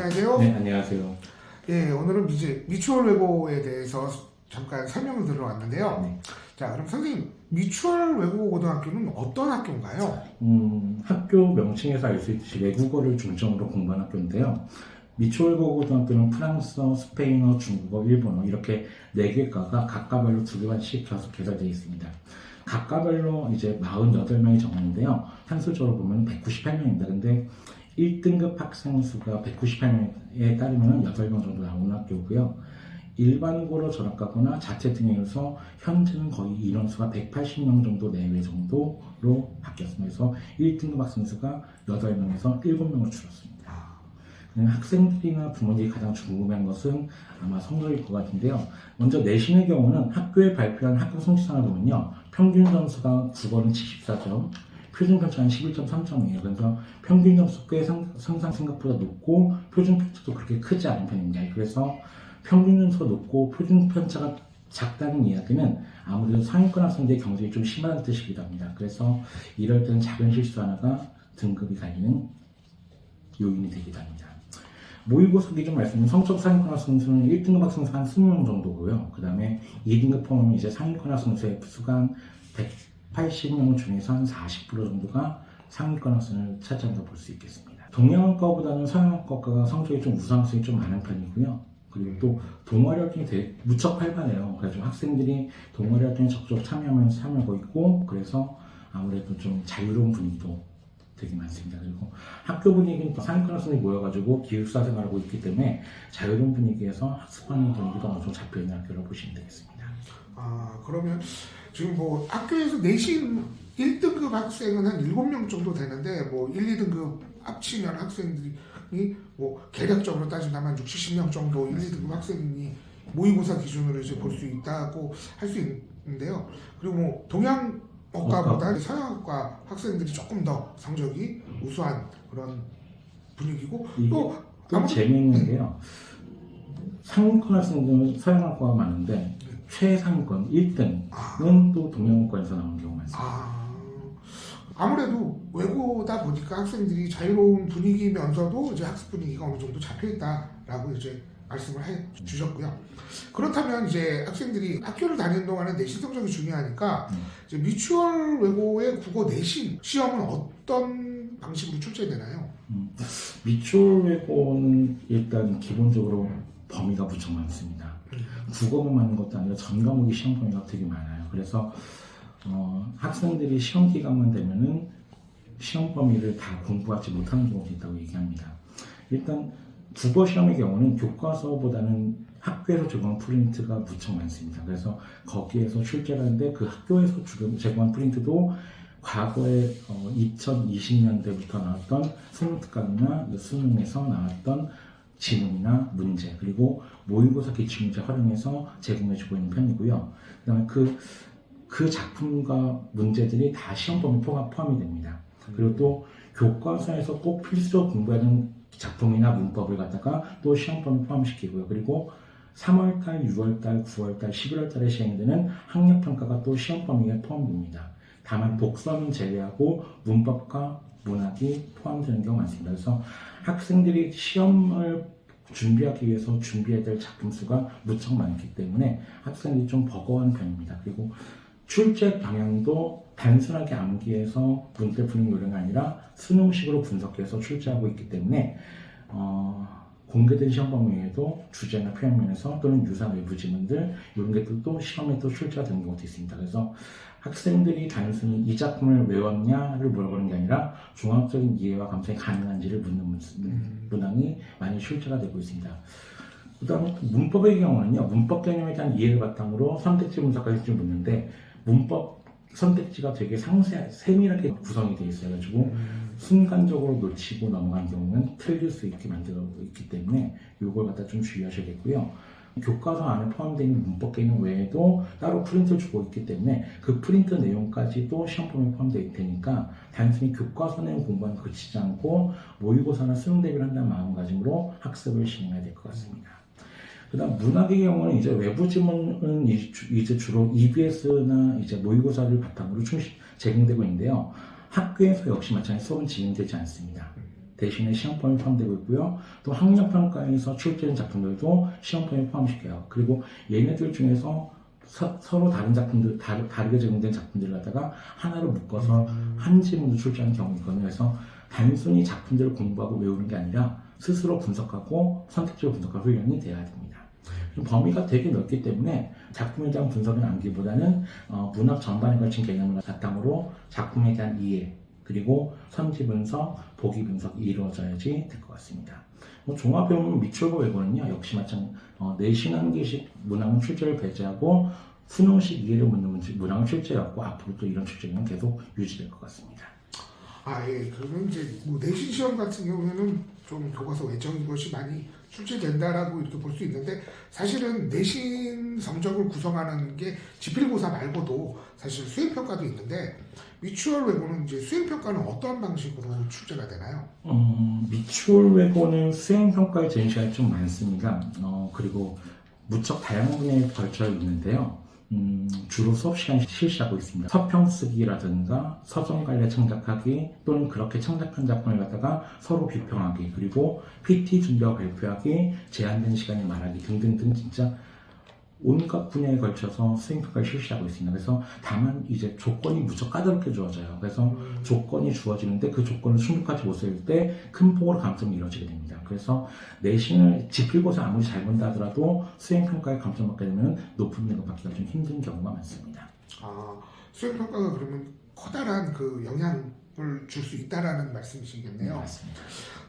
안녕하세요. 네, 안녕하세요. 예, 오늘은 이제 미추홀 외고에 대해서 잠깐 설명을 들어왔는데요. 네. 자, 그럼 선생님, 미추홀 외국어 고등학교는 어떤 학교인가요? 학교 명칭에서 알 수 있듯이 외국어를 중점으로 공부하는 학교인데요. 미추홀고 고등학교는 프랑스어, 스페인어, 중국어, 일본어 이렇게 4개과가 각과별로 2개반씩 개설되어 있습니다. 각과별로 이제 48명이 정하는데요. 한수적으로 보면 198명입니다. 근데 1등급 학생 수가 198명에 따르면 8명 정도 나오는 학교고요. 일반고로 전학가거나 자체 등에서 현재는 거의 인원수가 180명 정도 내외 정도로 바뀌었습니다. 그래서 1등급 학생 수가 8명에서 7명을 줄었습니다. 학생들이나 부모님이 가장 궁금한 것은 아마 성적일 것 같은데요. 먼저 내신의 경우는 학교에 발표한 학교 성취상을 보면요. 평균 점수가 국어는 74점, 표준 편차는 11.3점이에요. 그래서 평균 점수 꽤 생각보다 높고 표준 편차도 그렇게 크지 않은 편입니다. 그래서 평균 점수가 높고 표준 편차가 작다는 이야기는 아무래도 상위권 학생들의 경쟁이 좀 심하다는 뜻이기도 합니다. 그래서 이럴 때는 작은 실수 하나가 등급이 갈리는 요인이 되기도 합니다. 모의고사 기준 말씀드리면 성적 상위권 학생 수는 1등급 학생 수 한 20명 정도고요. 그 다음에 2등급 포함하면 이제 상위권 학생 수의 수가 한 180명 중에서 한 40% 정도가 상위권 학생을 차지한다고 볼 수 있겠습니다. 동양학과보다는 서양학과가 성적이 좀 우수학생이 좀 많은 편이고요. 그리고 또 동아리 활동이 되게 무척 활발해요. 그래서 학생들이 동아리 활동에 적극 참여하고 있고, 그래서 아무래도 좀 자유로운 분위기도 되게 많습니다. 그리고 학교 분위기는 또 상위권 학생들이 모여가지고 기숙사 생활하고 있기 때문에 자유로운 분위기에서 학습하는 분위기도 어느 정도 잡혀있는 학교라고 보시면 되겠습니다. 아, 그러면 지금 뭐 학교에서 내신 1등급 학생은 한 7명 정도 되는데 뭐 1, 2등급 합치면 학생들이 뭐 개략적으로 따진다면 6, 70명 정도 1, 2등급 학생이 모의고사 기준으로 이제 볼 수 있다고 할 수 있는데요. 그리고 뭐 동양학과보다 서양학과 학생들이 조금 더 성적이 우수한 그런 분위기고 또 재미있는 게요. 상위권 학생들은 서양학과가 많은데 최상위권 1등은 또 동양학과에서 나오는 경우가 많습니다. 아무래도 외고다 보니까 학생들이 자유로운 분위기면서도 이제 학습 분위기가 어느 정도 잡혀 있다라고 이제 말씀을 해 주셨고요. 그렇다면 이제 학생들이 학교를 다니는 동안에 내신 성적이 중요하니까 이제 미추홀 외고의 국어 내신 시험은 어떤 방식으로 출제되나요? 미추홀 외고는 일단 기본적으로 범위가 무척 많습니다. 국어만 많은 것도 아니라 전 과목이 시험 범위가 되게 많아요. 그래서 학생들이 시험 기간만 되면은 시험 범위를 다 공부하지 못하는 경우도 있다고 얘기합니다. 일단 국어 시험의 경우는 교과서보다는 학교에서 제공한 프린트가 무척 많습니다. 그래서 거기에서 출제를 하는데 그 학교에서 제공한 프린트도 과거에 2020년대부터 나왔던 수능특강이나 수능에서 나왔던 지문이나 문제, 그리고 모의고사 기출문제 활용해서 제공해주고 있는 편이고요. 그다음에 그 작품과 문제들이 다 시험 범위 포함이 됩니다. 그리고 또 교과서에서 꼭 필수로 공부해야 하는 작품이나 문법을 갖다가 또 시험 범위 포함시키고요. 그리고 3월달, 6월달, 9월달, 11월달에 시행되는 학력평가가 또 시험 범위에 포함됩니다. 다만 독서는 제외하고 문법과 문학이 포함되는 경우가 많습니다. 그래서 학생들이 시험을 준비하기 위해서 준비해야 될 작품 수가 무척 많기 때문에 학생들이 좀 버거운 편입니다. 그리고 출제 방향도 단순하게 암기해서 문제 푸는 요령이 아니라 수능식으로 분석해서 출제하고 있기 때문에 공개된 시험 범위 외에도 주제나 표현 면에서 또는 유사한 외부 지문들 이런 게 또 시험에 또 출제가 되는 경우도 있습니다. 그래서 학생들이 단순히 이 작품을 외웠냐를 물어보는 게 아니라 종합적인 이해와 감상이 가능한지를 묻는 문항이 많이 출제가 되고 있습니다. 그 다음에 문법의 경우는요, 문법 개념에 대한 이해를 바탕으로 선택지 분석까지 좀 묻는데, 문법 선택지가 되게 세밀하게 구성이 되어 있어가지고, 순간적으로 놓치고 넘어간 경우는 틀릴 수 있게 만들고 있기 때문에, 이걸 갖다 좀 주의하셔야겠고요. 교과서 안에 포함되어 있는 문법 개념 외에도 따로 프린트를 주고 있기 때문에 그 프린트 내용까지도 시험 범위에 포함되어 있으니까 단순히 교과서 내용 공부만 그치지 않고 모의고사나 수능 대비를 한다는 마음가짐으로 학습을 진행해야 될 것 같습니다. 그 다음 문학의 경우는 이제 외부 지문은 이제 주로 EBS나 이제 모의고사를 바탕으로 제공되고 있는데요. 학교에서 역시 마찬가지로 수업은 진행되지 않습니다. 대신에 시험범위 포함되고 있고요. 또 학력평가에서 출제된 작품들도 시험범위 포함시켜요. 그리고 얘네들 중에서 서로 다른 작품들, 다르게 제공된 작품들을 갖다가 하나로 묶어서 한 지문으로 출제하는 경우가 있거든요. 그래서 단순히 작품들을 공부하고 외우는 게 아니라 스스로 분석하고 선택적으로 분석할 훈련이 돼야 됩니다. 범위가 되게 넓기 때문에 작품에 대한 분석은 암기보다는 문학 전반에 걸친 개념을 바탕으로 작품에 대한 이해, 그리고 선지 분석, 보기 분석이 이루어져야지 될 것 같습니다. 종합해보면 미출과 외고는요, 역시 마찬가지 내신 한기식 문항은 출제를 배제하고 수능식 이해를 묻는 문항을 출제해왔고 앞으로 또 이런 출제는 계속 유지될 것 같습니다. 예. 그러면 이제 뭐 내신 시험 같은 경우에는 좀 교과서 외적인 것이 많이 출제된다라고 이렇게 볼 수 있는데, 사실은 내신 성적을 구성하는 게 지필고사 말고도 사실 수행평가도 있는데, 미추얼 외고는 이제 수행평가는 어떠한 방식으로 출제가 되나요? 미추얼 외고는 수행평가의 제시가 좀 많습니다. 그리고 무척 다양한 분야에 걸쳐 있는데요. 주로 수업 시간에 실시하고 있습니다. 서평 쓰기라든가 서점 관련 창작하기, 또는 그렇게 창작한 작품을 갖다가 서로 비평하기, 그리고 PT 준비하고 발표하기, 제한된 시간에 말하기 등등등 진짜 온갖 분야에 걸쳐서 수행평가를 실시하고 있습니다. 그래서 다만 이제 조건이 무척 까다롭게 주어져요. 그래서 조건이 주어지는데 그 조건을 충족하지 못할 때 큰 폭으로 감점이 이루어지게 됩니다. 그래서 내신을 지필고사 아무리 잘 본다 하더라도 수행평가에 감점받게 되면 높은 등급 받기가 좀 힘든 경우가 많습니다. 수행평가가 그러면 커다란 그 영향을 줄 수 있다라는 말씀이시겠네요. 네, 맞습니다.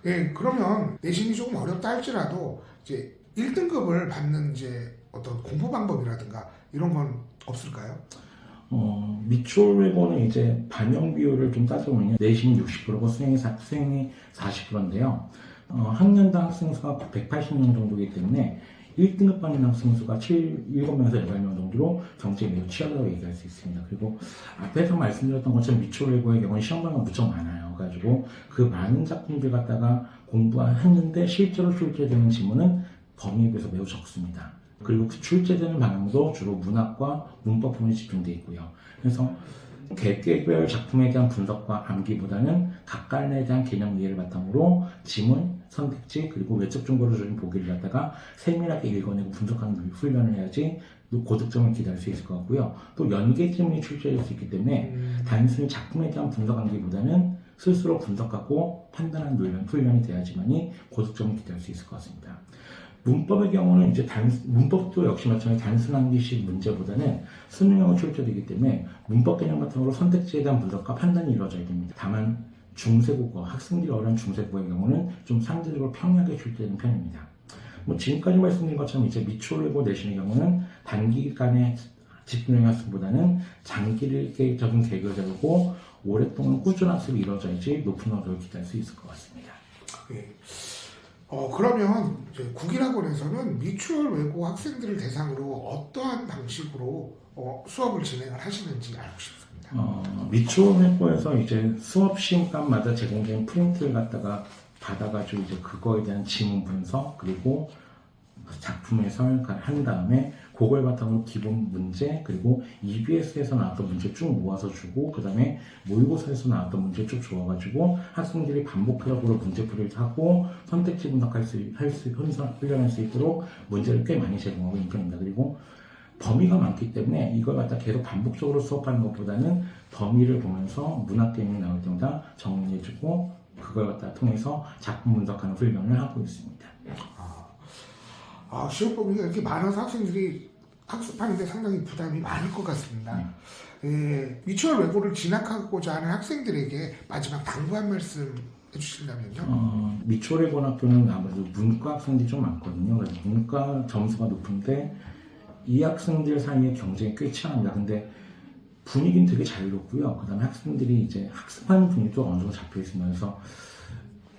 예, 그러면 내신이 조금 어렵다 할지라도 이제 1등급을 받는 이제 어떤 공부 방법이라든가 이런 건 없을까요? 미추홀 외고는 이제 반영 비율을 좀 따져보면 내신이 60%고 수행이 40%인데요. 학년당 학생 수가 180명 정도이기 때문에 1등급 받는 학생 수가 7명에서 8명 정도로 경쟁이 매우 치열하다고 얘기할 수 있습니다. 그리고 앞에서 말씀드렸던 것처럼 미추홀 외고의 경우는 시험방은 무척 많아요. 그래가지고 그 많은 작품들 갖다가 공부했는데 실제로 출제되는 지문은 범위에 비해서 매우 적습니다. 그리고 그 출제되는 방향도 주로 문학과 문법 부분에 집중되어 있고요. 그래서 개개별 작품에 대한 분석과 암기보다는 각각에 대한 개념 이해를 바탕으로 지문, 선택지, 그리고 외적 정보를 주는 보기를 갖다가 세밀하게 읽어내고 분석하는 훈련을 해야지 고득점을 기대할 수 있을 것 같고요. 또 연계 지문이 출제될 수 있기 때문에 단순히 작품에 대한 분석 암기보다는 스스로 분석하고 판단하는 훈련이 돼야지만이 고득점을 기대할 수 있을 것 같습니다. 문법의 경우는 이제 문법도 역시 마찬가지 단순한 기식 문제보다는 수능형으로 출제되기 때문에 문법 개념 바탕으로 선택지에 대한 분석과 판단이 이루어져야 됩니다. 다만 중세국어, 학생들이 어려운 중세국어의 경우는 좀 상대적으로 평이하게 출제되는 편입니다. 지금까지 말씀드린 것처럼 이제 미추홀 외고 내신의 경우는 단기간에 집중형 학습보다는 장기적인 계획을 세우고 오랫동안 꾸준한 학습이 이루어져야지 높은 성적을 기대할 수 있을 것 같습니다. 예. 그러면 이제 국일학원에서는 미추홀 외고 학생들을 대상으로 어떠한 방식으로 수업을 진행을 하시는지 알고 싶습니다. 미추홀 외고에서 이제 수업 시간마다 제공된 프린트를 갖다가 받아가지고 이제 그거에 대한 지문 분석, 그리고 작품 해설 한 다음에 그걸 바탕으로 기본 문제, 그리고 EBS에서 나왔던 문제 쭉 모아서 주고, 그 다음에 모의고사에서 나왔던 문제 쭉 줘가지고 학생들이 반복적으로 문제풀이를 하고 선택지 분석할 훈련할 수 있도록 문제를 꽤 많이 제공하고 있는 편입니다. 그리고 범위가 많기 때문에 이걸 갖다 계속 반복적으로 수업하는 것보다는 범위를 보면서 문학 개념이 나올 때마다 정리해주고 그걸 갖다 통해서 작품 분석하는 훈련을 하고 있습니다. 시험 범위가 이렇게 많아서 학생들이 학습하는데 상당히 부담이 많을 것 같습니다. 미추홀 외고를 진학하고자 하는 학생들에게 마지막 당부 한 말씀 해주신다면요? 미추홀 외고 학교는 아무래도 문과 학생들이 좀 많거든요. 그래서 문과 점수가 높은데 이 학생들 사이에 경쟁이 꽤 치열합니다. 근데 분위기는 되게 자유롭고요. 그 다음에 학생들이 이제 학습하는 분위기도 어느 정도 잡혀 있습니다. 그래서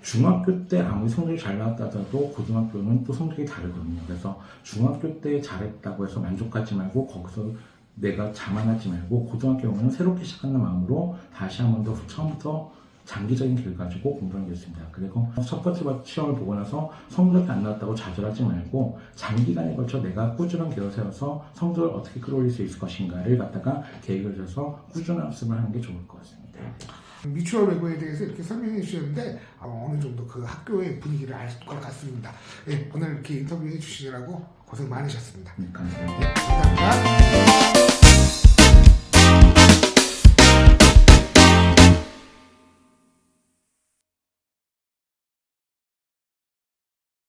중학교 때 아무리 성적이 잘 나왔다 하더라도 고등학교는 또 성적이 다르거든요. 그래서 중학교 때 잘했다고 해서 만족하지 말고 거기서 내가 자만하지 말고 고등학교 오면 새롭게 시작하는 마음으로 다시 한 번 더 처음부터 장기적인 계획을 가지고 공부하는 게 있습니다. 그리고 첫 번째 시험을 보고 나서 성적이 안 나왔다고 좌절하지 말고 장기간에 걸쳐 내가 꾸준한 계획을 세워서 성적을 어떻게 끌어올릴 수 있을 것인가를 갖다가 계획을 세워서 꾸준한 학습을 하는 게 좋을 것 같습니다. 뮤추얼 외고에 대해서 이렇게 설명해 주셨는데 어느 정도 그 학교의 분위기를 알 것 같습니다. 예, 오늘 이렇게 인터뷰해 주시느라고 고생 많으셨습니다. 감사합니다. 예, 감사합니다.